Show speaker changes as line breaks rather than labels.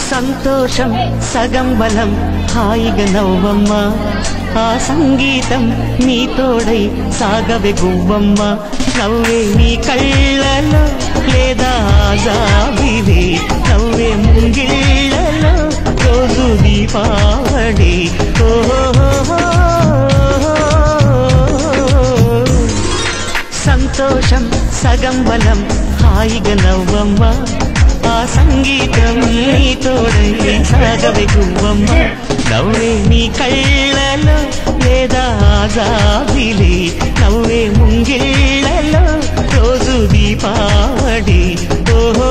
సంతోషం సగం బలం హాయిగా నవ్వమ్మ ఆ సంగీతం నీ తోడై సాగవే గువ్వమ్మ నవ్వే నీ కళ్ళలో లేదా జాబిలే నవ్వే ముంగిళ్ళలో రోజు దీపావళి సంతోషం సగం బలం హాయిగా నవ్వమ్మ ఆ సంగీతం నీ తోడై సాగవే గువ్వమ్మ నవ్వే నీ కళ్ళలో లేదా జాబిలే నవ్వే ముంగిళ్ళలో రోజు దీపావళి ఓహో